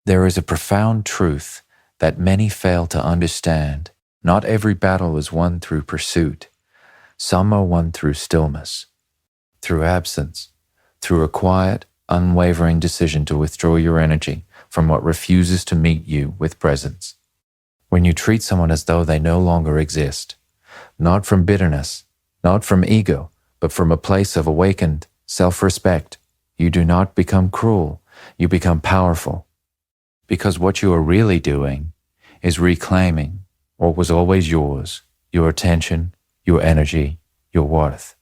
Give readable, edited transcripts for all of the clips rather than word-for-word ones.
There is a profound truth that many fail to understand. Not every battle is won through pursuit. Some are won through stillness, through absence, through a quiet, unwavering decision to withdraw your energy from what refuses to meet you with presence. When you treat someone as though they no longer exist, not from bitterness, not from ego, but from a place of awakened self-respect, you do not become cruel, you become powerful. Because what you are really doing is reclaiming what was always yours, your attention, your energy, your worth.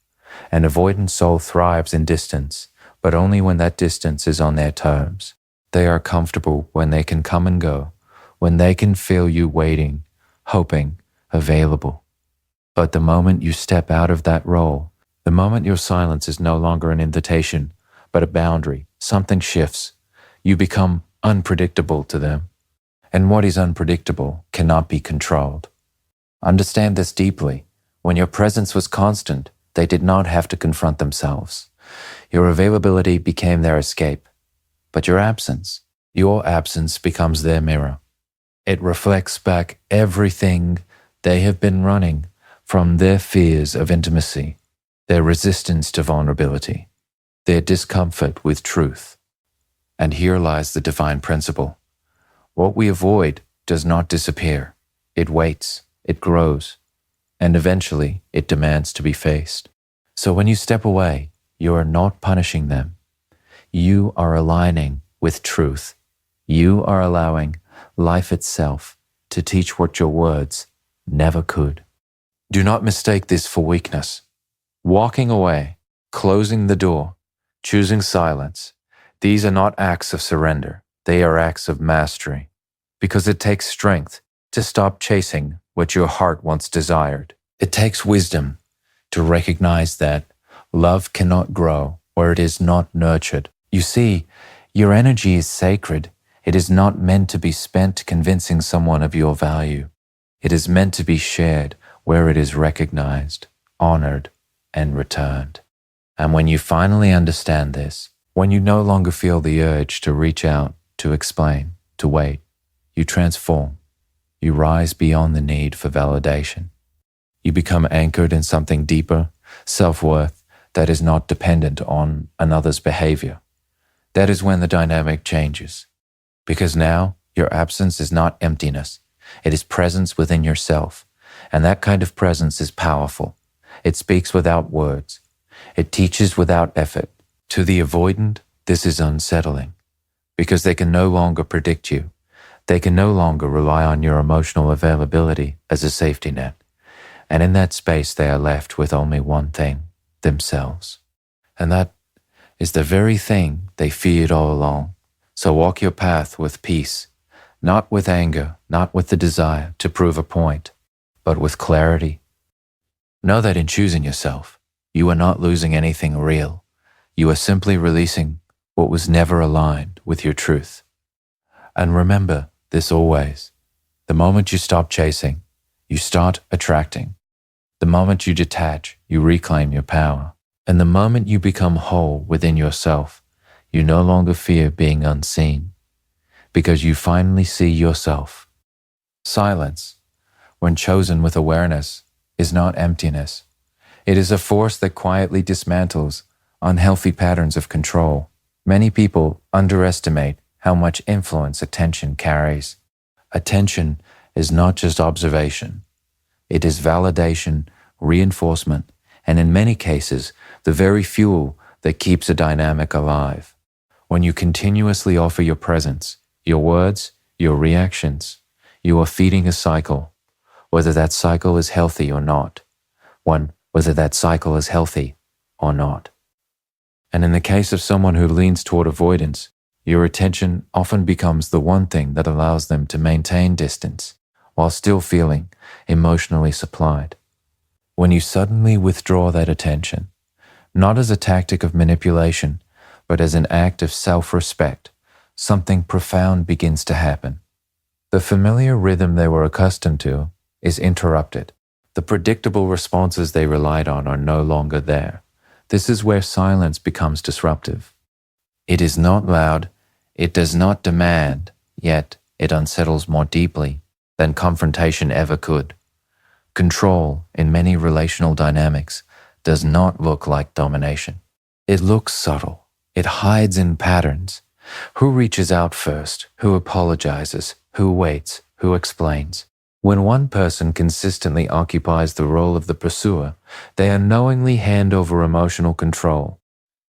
An avoidant soul thrives in distance, but only when that distance is on their terms. They are comfortable when they can come and go, when they can feel you waiting, hoping, available. But the moment you step out of that role, the moment your silence is no longer an invitation, but a boundary, something shifts. You become unpredictable to them. And what is unpredictable cannot be controlled. Understand this deeply. When your presence was constant, they did not have to confront themselves. Your availability became their escape. But your absence becomes their mirror. It reflects back everything they have been running from, their fears of intimacy, their resistance to vulnerability, their discomfort with truth. And here lies the divine principle. What we avoid does not disappear. It waits, it grows, and eventually it demands to be faced. So when you step away, you are not punishing them. You are aligning with truth. You are allowing life itself to teach what your words never could. Do not mistake this for weakness. Walking away, closing the door, choosing silence, these are not acts of surrender. They are acts of mastery, because it takes strength to stop chasing what your heart once desired. It takes wisdom to recognize that love cannot grow where it is not nurtured. You see, your energy is sacred. It is not meant to be spent convincing someone of your value. It is meant to be shared where it is recognized, honored, and returned. And when you finally understand this, when you no longer feel the urge to reach out, to explain, to wait, you transform. You rise beyond the need for validation. You become anchored in something deeper, self-worth, that is not dependent on another's behavior. That is when the dynamic changes. Because now, your absence is not emptiness. It is presence within yourself. And that kind of presence is powerful. It speaks without words. It teaches without effort. To the avoidant, this is unsettling. Because they can no longer predict you. They can no longer rely on your emotional availability as a safety net. And in that space, they are left with only one thing, themselves. And that is the very thing they feared all along. So walk your path with peace, not with anger, not with the desire to prove a point, but with clarity. Know that in choosing yourself, you are not losing anything real. You are simply releasing what was never aligned with your truth. And remember this always. The moment you stop chasing, you start attracting. The moment you detach, you reclaim your power. And the moment you become whole within yourself, you no longer fear being unseen, because you finally see yourself. Silence, when chosen with awareness, is not emptiness. It is a force that quietly dismantles unhealthy patterns of control. Many people underestimate how much influence attention carries. Attention is not just observation. It is validation, reinforcement, and in many cases, the very fuel that keeps a dynamic alive. When you continuously offer your presence, your words, your reactions, you are feeding a cycle, whether that cycle is healthy or not. Whether that cycle is healthy or not. And in the case of someone who leans toward avoidance, your attention often becomes the one thing that allows them to maintain distance while still feeling emotionally supplied. When you suddenly withdraw that attention, not as a tactic of manipulation, but as an act of self-respect, something profound begins to happen. The familiar rhythm they were accustomed to is interrupted. The predictable responses they relied on are no longer there. This is where silence becomes disruptive. It is not loud, it does not demand, yet it unsettles more deeply than confrontation ever could. Control, in many relational dynamics, does not look like domination. It looks subtle. It hides in patterns. Who reaches out first? Who apologizes? Who waits? Who explains? When one person consistently occupies the role of the pursuer, they unknowingly hand over emotional control.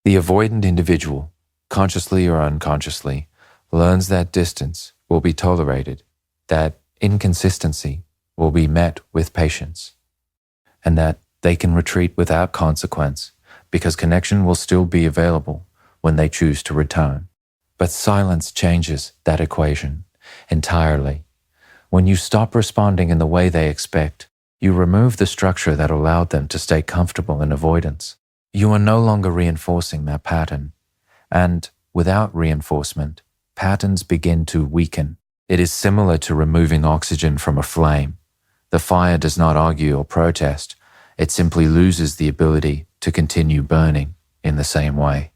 The avoidant individual, consciously or unconsciously, learns that distance will be tolerated, that inconsistency will be met with patience, and that they can retreat without consequence because connection will still be available when they choose to return. But silence changes that equation entirely. When you stop responding in the way they expect, you remove the structure that allowed them to stay comfortable in avoidance. You are no longer reinforcing that pattern. And without reinforcement, patterns begin to weaken. It is similar to removing oxygen from a flame. The fire does not argue or protest. It simply loses the ability to continue burning in the same way.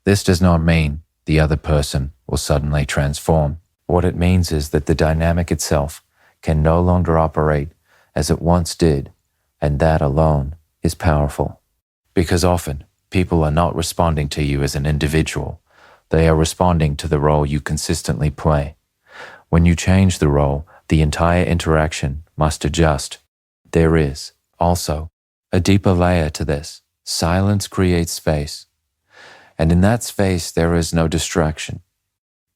This does not mean the other person will suddenly transform. What it means is that the dynamic itself can no longer operate as it once did, and that alone is powerful. Because often, people are not responding to you as an individual. They are responding to the role you consistently play. When you change the role, the entire interaction must adjust. There is, also, a deeper layer to this. Silence creates space. And in that space, there is no distraction,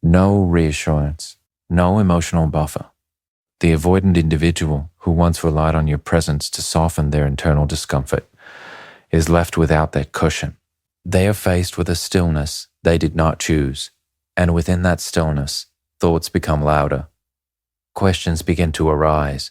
no reassurance, no emotional buffer. The avoidant individual who once relied on your presence to soften their internal discomfort is left without that cushion. They are faced with a stillness they did not choose, and within that stillness, thoughts become louder. Questions begin to arise.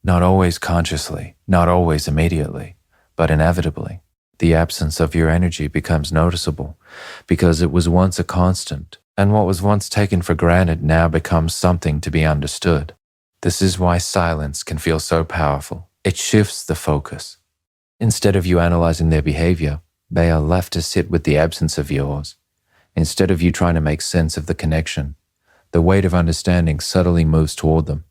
Not always consciously, not always immediately, but inevitably. The absence of your energy becomes noticeable because it was once a constant, and what was once taken for granted now becomes something to be understood. This is why silence can feel so powerful. It shifts the focus. Instead of you analyzing their behavior, they are left to sit with the absence of yours. Instead of you trying to make sense of the connection, the weight of understanding subtly moves toward them.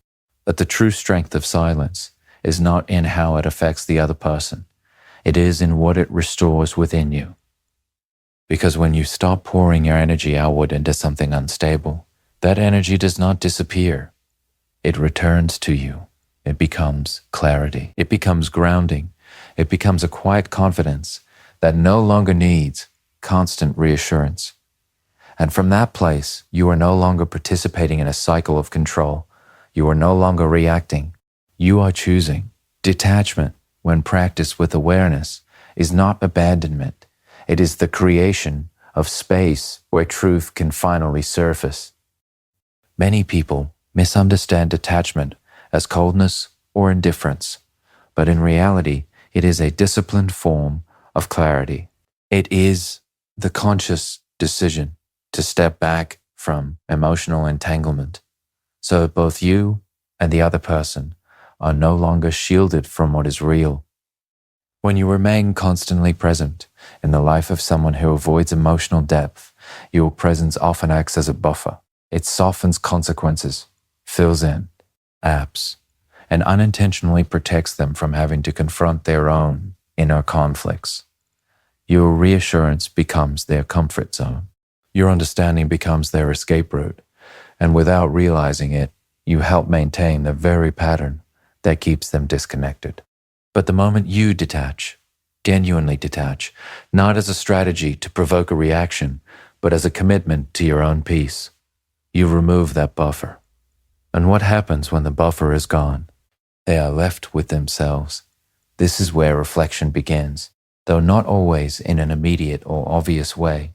But the true strength of silence is not in how it affects the other person. It is in what it restores within you. Because when you stop pouring your energy outward into something unstable, that energy does not disappear. It returns to you. It becomes clarity. It becomes grounding. It becomes a quiet confidence that no longer needs constant reassurance. And from that place, you are no longer participating in a cycle of control. You are no longer reacting. You are choosing. Detachment, when practiced with awareness, is not abandonment. It is the creation of space where truth can finally surface. Many people misunderstand detachment as coldness or indifference, but in reality, it is a disciplined form of clarity. It is the conscious decision to step back from emotional entanglement so that both you and the other person are no longer shielded from what is real. When you remain constantly present in the life of someone who avoids emotional depth, your presence often acts as a buffer. It softens consequences, fills in, apps, and unintentionally protects them from having to confront their own inner conflicts. Your reassurance becomes their comfort zone. Your understanding becomes their escape route, and without realizing it, you help maintain the very pattern that keeps them disconnected. But the moment you detach, genuinely detach, not as a strategy to provoke a reaction, but as a commitment to your own peace, you remove that buffer. And what happens when the buffer is gone? They are left with themselves. This is where reflection begins, though not always in an immediate or obvious way.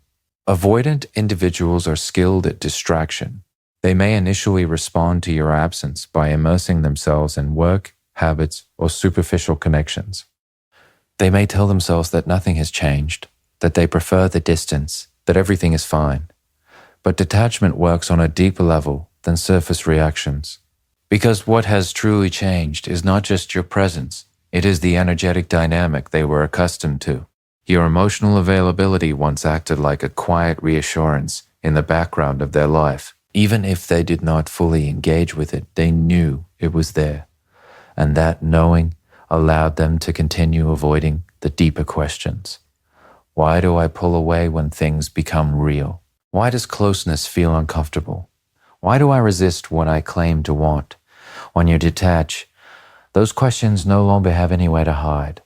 Avoidant individuals are skilled at distraction. They may initially respond to your absence by immersing themselves in work, habits, or superficial connections. They may tell themselves that nothing has changed, that they prefer the distance, that everything is fine. But detachment works on a deeper level than surface reactions. Because what has truly changed is not just your presence, it is the energetic dynamic they were accustomed to. Your emotional availability once acted like a quiet reassurance in the background of their life. Even if they did not fully engage with it, they knew it was there. And that knowing allowed them to continue avoiding the deeper questions. Why do I pull away when things become real? Why does closeness feel uncomfortable? Why do I resist what I claim to want? When you detach, those questions no longer have anywhere to hide.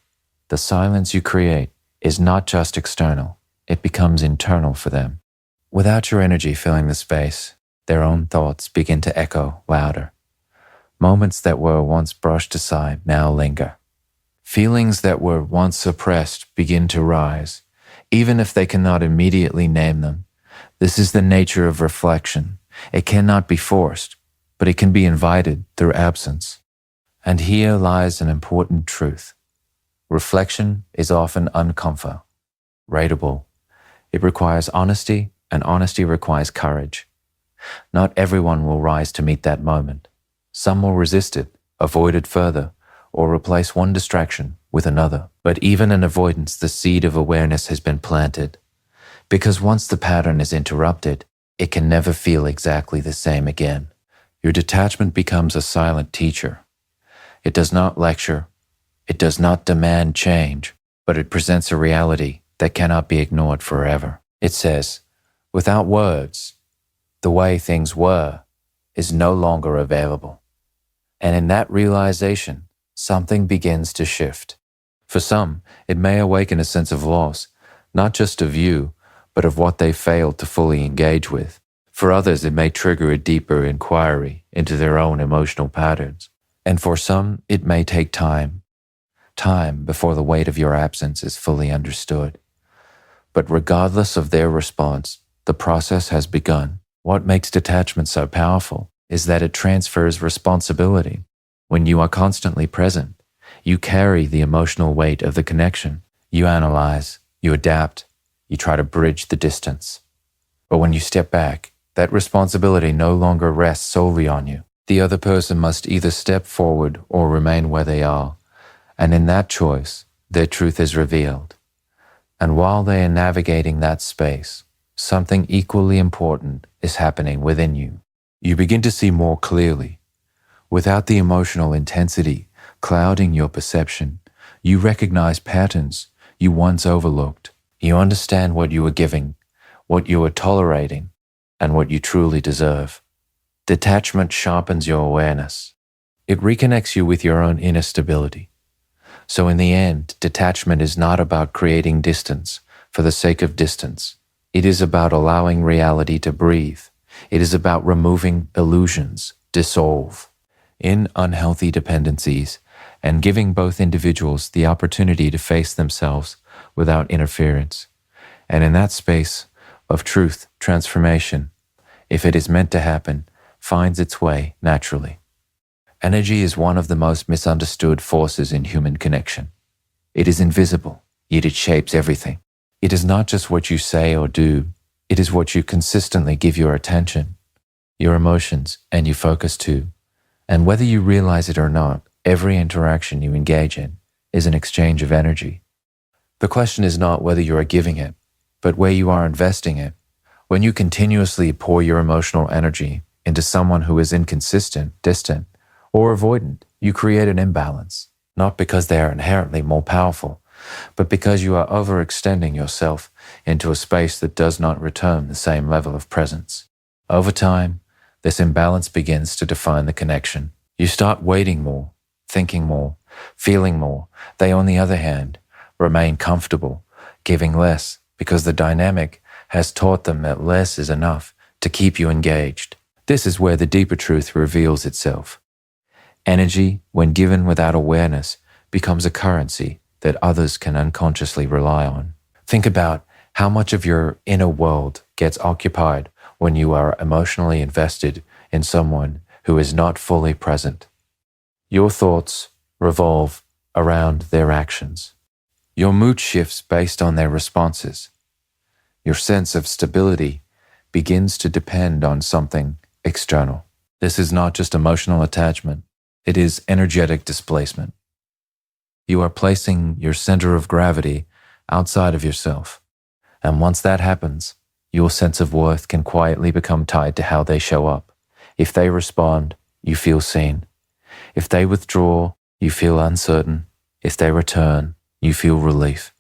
The silence you create is not just external, it becomes internal for them. Without your energy filling the space, their own thoughts begin to echo louder. Moments that were once brushed aside now linger. Feelings that were once suppressed begin to rise, even if they cannot immediately name them. This is the nature of reflection. It cannot be forced, but it can be invited through absence. And here lies an important truth. Reflection is often uncomfortable, rateable. It requires honesty, and honesty requires courage. Not everyone will rise to meet that moment. Some will resist it, avoid it further, or replace one distraction with another. But even in avoidance, the seed of awareness has been planted. Because once the pattern is interrupted, it can never feel exactly the same again. Your detachment becomes a silent teacher. It does not lecture. It does not demand change, but it presents a reality that cannot be ignored forever. It says, without words, the way things were is no longer available. And in that realization, something begins to shift. For some, it may awaken a sense of loss, not just of you, but of what they failed to fully engage with. For others, it may trigger a deeper inquiry into their own emotional patterns. And for some, it may take time before the weight of your absence is fully understood. But regardless of their response, the process has begun. What makes detachment so powerful is that it transfers responsibility. When you are constantly present, you carry the emotional weight of the connection. You analyze, you adapt, you try to bridge the distance. But when you step back, that responsibility no longer rests solely on you. The other person must either step forward or remain where they are. And in that choice, their truth is revealed. And while they are navigating that space, something equally important is happening within you. You begin to see more clearly. Without the emotional intensity clouding your perception, you recognize patterns you once overlooked. You understand what you were giving, what you were tolerating, and what you truly deserve. Detachment sharpens your awareness. It reconnects you with your own inner stability. So in the end, detachment is not about creating distance for the sake of distance. It is about allowing reality to breathe. It is about removing illusions, dissolve in unhealthy dependencies, and giving both individuals the opportunity to face themselves without interference. And in that space of truth, transformation, if it is meant to happen, finds its way naturally. Energy is one of the most misunderstood forces in human connection. It is invisible, yet it shapes everything. It is not just what you say or do, it is what you consistently give your attention, your emotions, and your focus to. And whether you realize it or not, every interaction you engage in is an exchange of energy. The question is not whether you are giving it, but where you are investing it. When you continuously pour your emotional energy into someone who is inconsistent, distant, or avoidant, you create an imbalance, not because they are inherently more powerful, but because you are overextending yourself into a space that does not return the same level of presence. Over time, this imbalance begins to define the connection. You start waiting more, thinking more, feeling more. They, on the other hand, remain comfortable, giving less, because the dynamic has taught them that less is enough to keep you engaged. This is where the deeper truth reveals itself. Energy, when given without awareness, becomes a currency that others can unconsciously rely on. Think about how much of your inner world gets occupied when you are emotionally invested in someone who is not fully present. Your thoughts revolve around their actions. Your mood shifts based on their responses. Your sense of stability begins to depend on something external. This is not just emotional attachment. It is energetic displacement. You are placing your center of gravity outside of yourself. And once that happens, your sense of worth can quietly become tied to how they show up. If they respond, you feel seen. If they withdraw, you feel uncertain. If they return, you feel relief.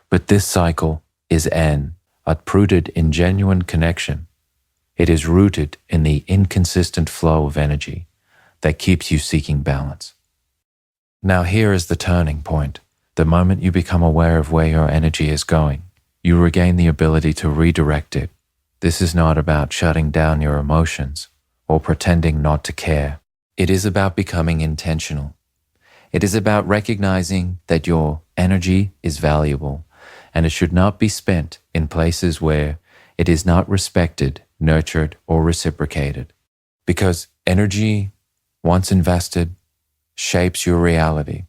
But this cycle is uprooted in genuine connection. It is rooted in the inconsistent flow of energy that keeps you seeking balance. Now here is the turning point. The moment you become aware of where your energy is going, you regain the ability to redirect it. This is not about shutting down your emotions or pretending not to care. It is about becoming intentional. It is about recognizing that your energy is valuable and it should not be spent in places where it is not respected, nurtured, or reciprocated. Because energy, once invested, shapes your reality.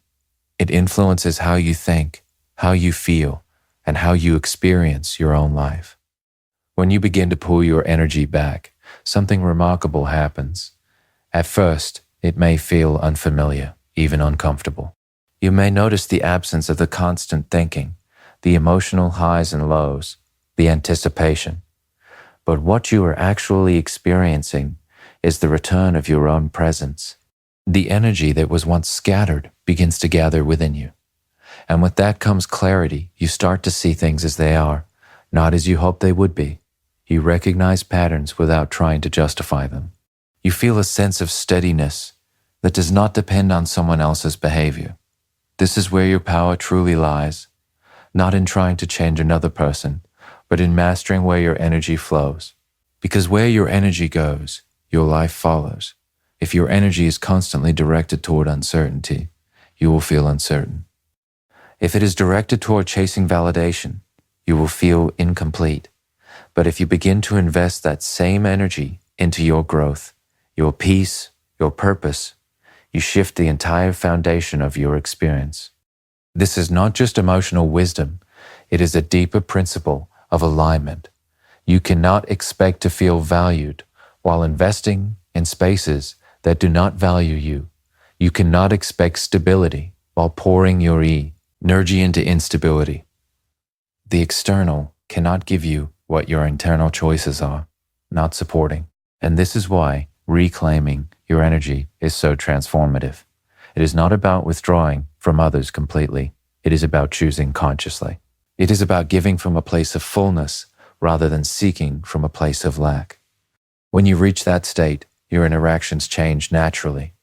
It influences how you think, how you feel, and how you experience your own life. When you begin to pull your energy back, something remarkable happens. At first, it may feel unfamiliar, even uncomfortable. You may notice the absence of the constant thinking, the emotional highs and lows, the anticipation. But what you are actually experiencing is the return of your own presence. The energy that was once scattered begins to gather within you. And with that comes clarity. You start to see things as they are, not as you hoped they would be. You recognize patterns without trying to justify them. You feel a sense of steadiness that does not depend on someone else's behavior. This is where your power truly lies, not in trying to change another person, but in mastering where your energy flows. Because where your energy goes, your life follows. If your energy is constantly directed toward uncertainty, you will feel uncertain. If it is directed toward chasing validation, you will feel incomplete. But if you begin to invest that same energy into your growth, your peace, your purpose, you shift the entire foundation of your experience. This is not just emotional wisdom, it is a deeper principle of alignment. You cannot expect to feel valued while investing in spaces that do not value you. You cannot expect stability while pouring your energy into instability. The external cannot give you what your internal choices are, not supporting. And this is why reclaiming your energy is so transformative. It is not about withdrawing from others completely. It is about choosing consciously. It is about giving from a place of fullness rather than seeking from a place of lack. When you reach that state, your interactions change naturally.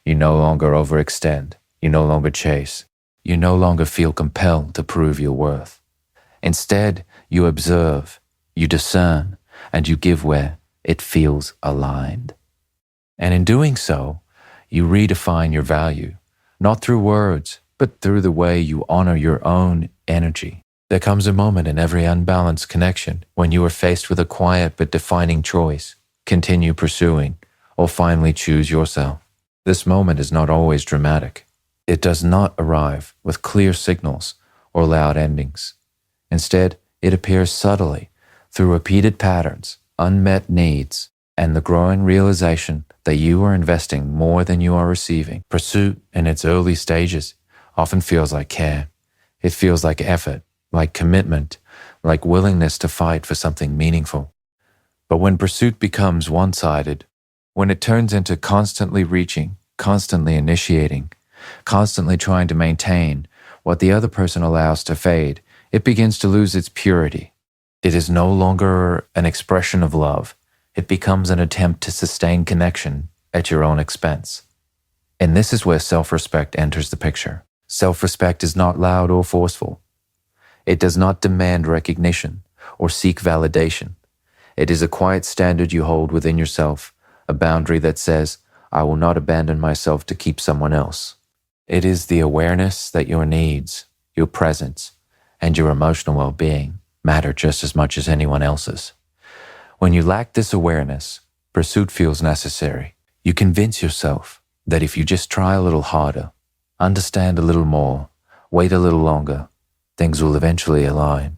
You no longer overextend. You no longer chase. You no longer feel compelled to prove your worth. Instead, you observe, you discern, and you give where it feels aligned. And in doing so, you redefine your value, not through words, but through the way you honor your own energy. There comes a moment in every unbalanced connection when you are faced with a quiet but defining choice: continue pursuing, or finally choose yourself. This moment is not always dramatic. It does not arrive with clear signals or loud endings. Instead, it appears subtly through repeated patterns, unmet needs, and the growing realization that you are investing more than you are receiving. Pursuit in its early stages often feels like care. It feels like effort, like commitment, like willingness to fight for something meaningful. But when pursuit becomes one-sided, when it turns into constantly reaching, constantly initiating, constantly trying to maintain what the other person allows to fade, it begins to lose its purity. It is no longer an expression of love. It becomes an attempt to sustain connection at your own expense. And this is where self-respect enters the picture. Self-respect is not loud or forceful. It does not demand recognition or seek validation. It is a quiet standard you hold within yourself, a boundary that says, I will not abandon myself to keep someone else. It is the awareness that your needs, your presence, and your emotional well-being matter just as much as anyone else's. When you lack this awareness, pursuit feels necessary. You convince yourself that if you just try a little harder, understand a little more, wait a little longer, things will eventually align.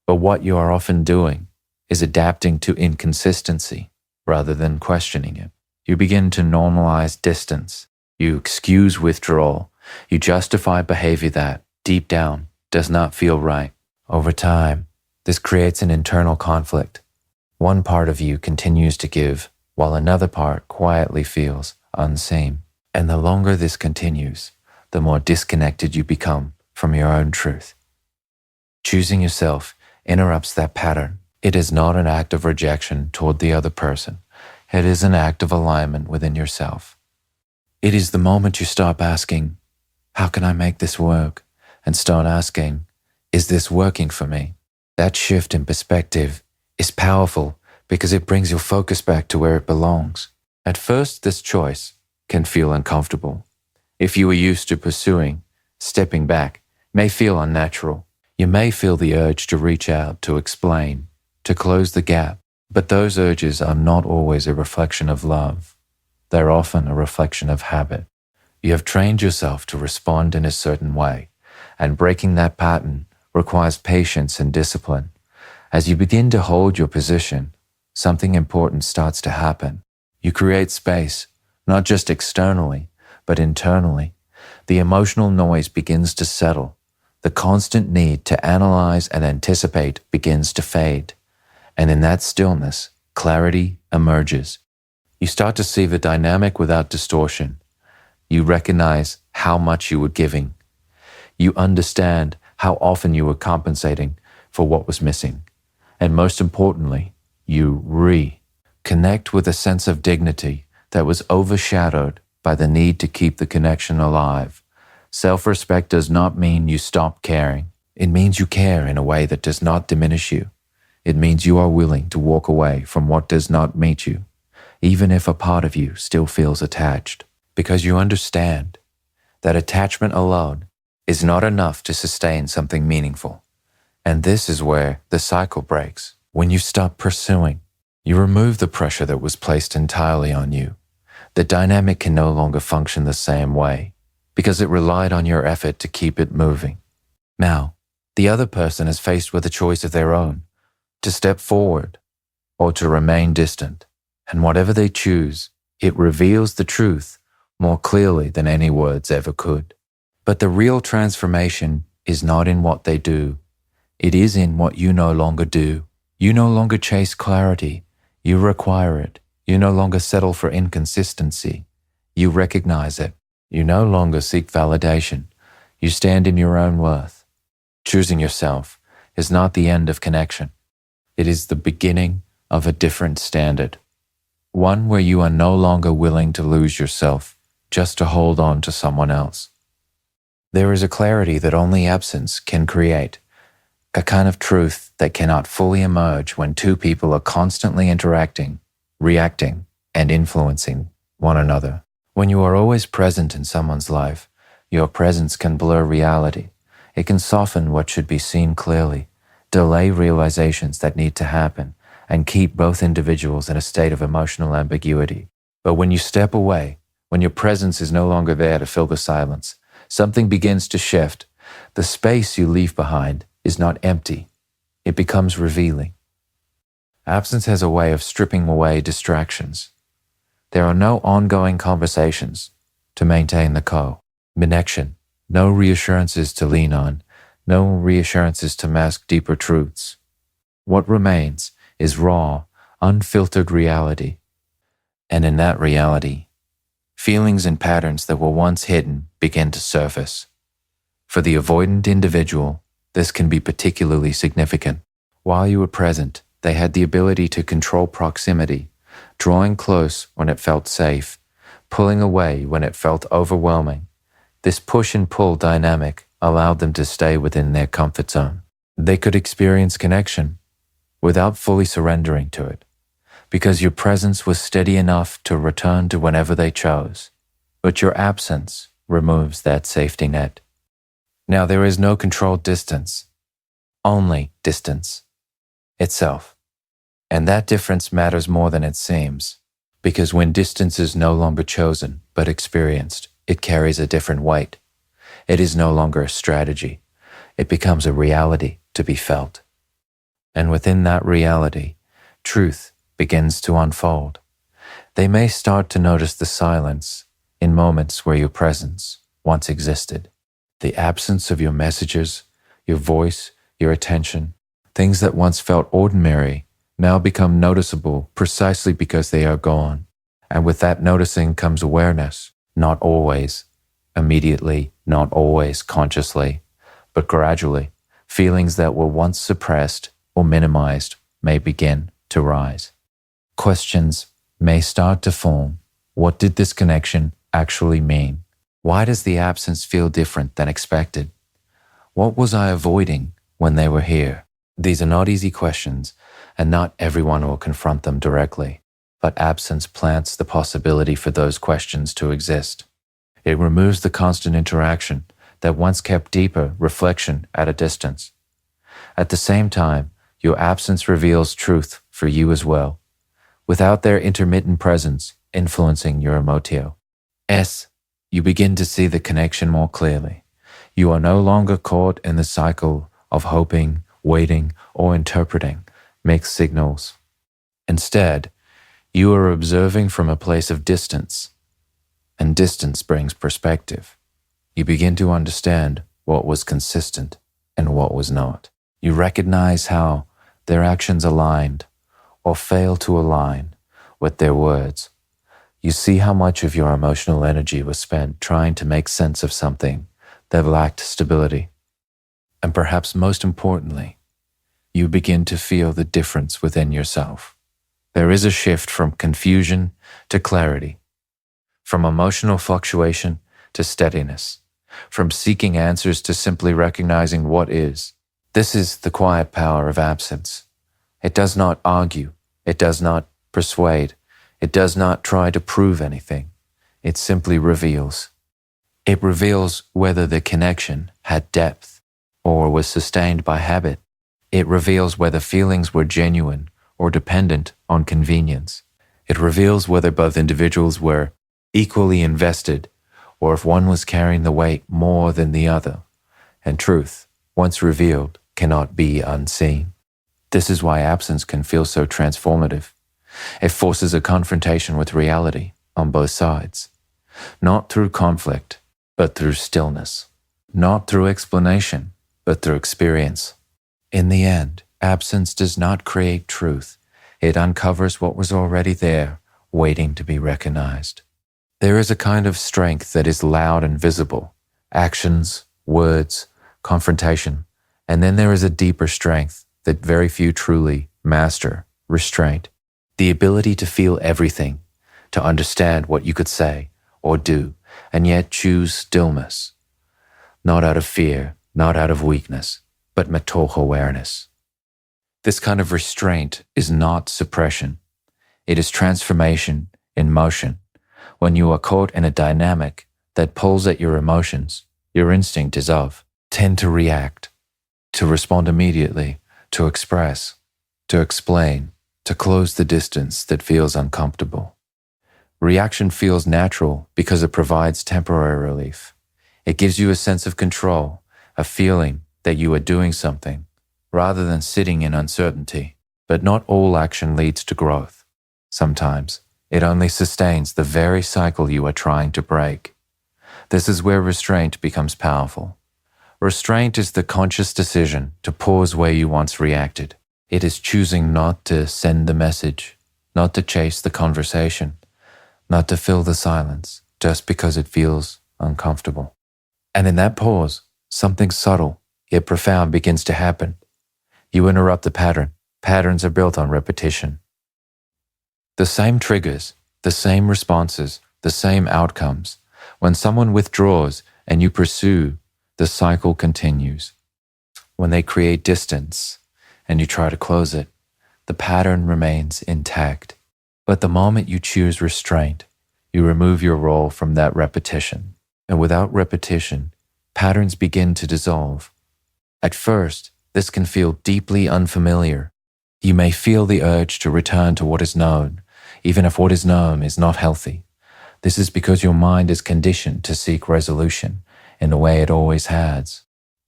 But what you are often doing is adapting to inconsistency rather than questioning it. You begin to normalize distance. You excuse withdrawal. You justify behavior that, deep down, does not feel right. Over time, this creates an internal conflict. One part of you continues to give, while another part quietly feels unseen. And the longer this continues, the more disconnected you become from your own truth. Choosing yourself interrupts that pattern. It is not an act of rejection toward the other person. It is an act of alignment within yourself. It is the moment you stop asking, how can I make this work? And start asking, is this working for me? That shift in perspective is powerful because it brings your focus back to where it belongs. At first, this choice can feel uncomfortable. If you are used to pursuing, stepping back may feel unnatural. You may feel the urge to reach out, to explain, to close the gap. But those urges are not always a reflection of love. They're often a reflection of habit. You have trained yourself to respond in a certain way, and breaking that pattern requires patience and discipline. As you begin to hold your position, something important starts to happen. You create space, not just externally, but internally. The emotional noise begins to settle. The constant need to analyze and anticipate begins to fade. And in that stillness, clarity emerges. You start to see the dynamic without distortion. You recognize how much you were giving. You understand how often you were compensating for what was missing. And most importantly, you reconnect with a sense of dignity that was overshadowed by the need to keep the connection alive. Self-respect does not mean you stop caring. It means you care in a way that does not diminish you. It means you are willing to walk away from what does not meet you, even if a part of you still feels attached, because you understand that attachment alone is not enough to sustain something meaningful. And this is where the cycle breaks. When you stop pursuing, you remove the pressure that was placed entirely on you. The dynamic can no longer function the same way because it relied on your effort to keep it moving. Now, the other person is faced with a choice of their own, to step forward or to remain distant. And whatever they choose, it reveals the truth more clearly than any words ever could. But the real transformation is not in what they do. It is in what you no longer do. You no longer chase clarity. You require it. You no longer settle for inconsistency. You recognize it. You no longer seek validation. You stand in your own worth. Choosing yourself is not the end of connection. It is the beginning of a different standard. One where you are no longer willing to lose yourself just to hold on to someone else. There is a clarity that only absence can create, a kind of truth that cannot fully emerge when two people are constantly interacting, reacting, and influencing one another. When you are always present in someone's life, your presence can blur reality. It can soften what should be seen clearly, delay realizations that need to happen, and keep both individuals in a state of emotional ambiguity. But when you step away, when your presence is no longer there to fill the silence, something begins to shift. The space you leave behind is not empty. It becomes revealing. Absence has a way of stripping away distractions. There are no ongoing conversations to maintain the connection, no reassurances to lean on, no reassurances to mask deeper truths. What remains is raw, unfiltered reality. And in that reality, feelings and patterns that were once hidden begin to surface. For the avoidant individual, this can be particularly significant. While you were present, they had the ability to control proximity, drawing close when it felt safe, pulling away when it felt overwhelming. This push and pull dynamic allowed them to stay within their comfort zone. They could experience connection without fully surrendering to it, because your presence was steady enough to return to whenever they chose. But your absence removes that safety net. Now there is no controlled distance, only distance itself. And that difference matters more than it seems, because when distance is no longer chosen but experienced, it carries a different weight. It is no longer a strategy. It becomes a reality to be felt. And within that reality, truth begins to unfold. They may start to notice the silence in moments where your presence once existed. The absence of your messages, your voice, your attention. Things that once felt ordinary now become noticeable precisely because they are gone. And with that noticing comes awareness, not always, immediately, not always consciously, but gradually. Feelings that were once suppressed or minimized may begin to rise. Questions may start to form. What did this connection actually mean? Why does the absence feel different than expected? What was I avoiding when they were here? These are not easy questions, and not everyone will confront them directly. But absence plants the possibility for those questions to exist. It removes the constant interaction that once kept deeper reflection at a distance. At the same time, your absence reveals truth for you as well, without their intermittent presence influencing your emotio. You begin to see the connection more clearly. You are no longer caught in the cycle of hoping, waiting, or interpreting mixed signals. Instead, you are observing from a place of distance, and distance brings perspective. You begin to understand what was consistent and what was not. You recognize how their actions aligned or failed to align with their words. You see how much of your emotional energy was spent trying to make sense of something that lacked stability. And perhaps most importantly, you begin to feel the difference within yourself. There is a shift from confusion to clarity, from emotional fluctuation to steadiness, from seeking answers to simply recognizing what is. This is the quiet power of absence. It does not argue. It does not persuade. It does not try to prove anything. It simply reveals. It reveals whether the connection had depth or was sustained by habit. It reveals whether feelings were genuine or dependent on convenience. It reveals whether both individuals were equally invested or if one was carrying the weight more than the other. And truth, once revealed, cannot be unseen. This is why absence can feel so transformative. It forces a confrontation with reality on both sides, not through conflict, but through stillness, not through explanation, but through experience. In the end, absence does not create truth. It uncovers what was already there, waiting to be recognized. There is a kind of strength that is loud and visible, actions, words, confrontation, and then there is a deeper strength that very few truly master, restraint, the ability to feel everything, to understand what you could say or do, and yet choose stillness, not out of fear, not out of weakness, but metoch awareness. This kind of restraint is not suppression. It is transformation in motion. When you are caught in a dynamic that pulls at your emotions, your instinct is tend to react, to respond immediately, to express, to explain, to close the distance that feels uncomfortable. Reaction feels natural because it provides temporary relief. It gives you a sense of control, a feeling that you are doing something, rather than sitting in uncertainty. But not all action leads to growth. Sometimes it only sustains the very cycle you are trying to break. This is where restraint becomes powerful. Restraint is the conscious decision to pause where you once reacted. It is choosing not to send the message, not to chase the conversation, not to fill the silence just because it feels uncomfortable. And in that pause, something subtle yet profound begins to happen. You interrupt the pattern. Patterns are built on repetition. The same triggers, the same responses, the same outcomes. When someone withdraws and you pursue, the cycle continues. When they create distance and you try to close it, the pattern remains intact. But the moment you choose restraint, you remove your role from that repetition. And without repetition, patterns begin to dissolve. At first, this can feel deeply unfamiliar. You may feel the urge to return to what is known, even if what is known is not healthy. This is because your mind is conditioned to seek resolution in the way it always has.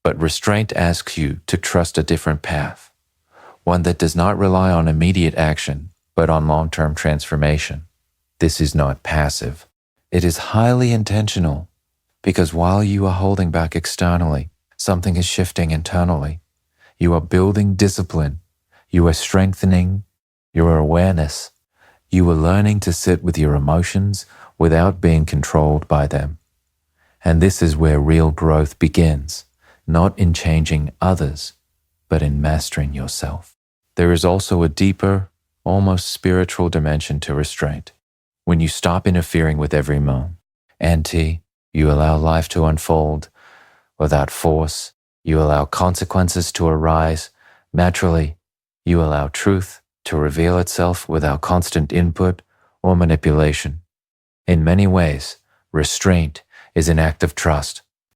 But restraint asks you to trust a different path, one that does not rely on immediate action, but on long-term transformation. This is not passive. It is highly intentional, because while you are holding back externally, something is shifting internally. You are building discipline. You are strengthening your awareness. You are learning to sit with your emotions without being controlled by them. And this is where real growth begins, not in changing others, but in mastering yourself. There is also a deeper, almost spiritual dimension to restraint. When you stop interfering with every moan, you allow life to unfold without force. You allow consequences to arise naturally. You allow truth to reveal itself without constant input or manipulation. In many ways, restraint is an act of trust.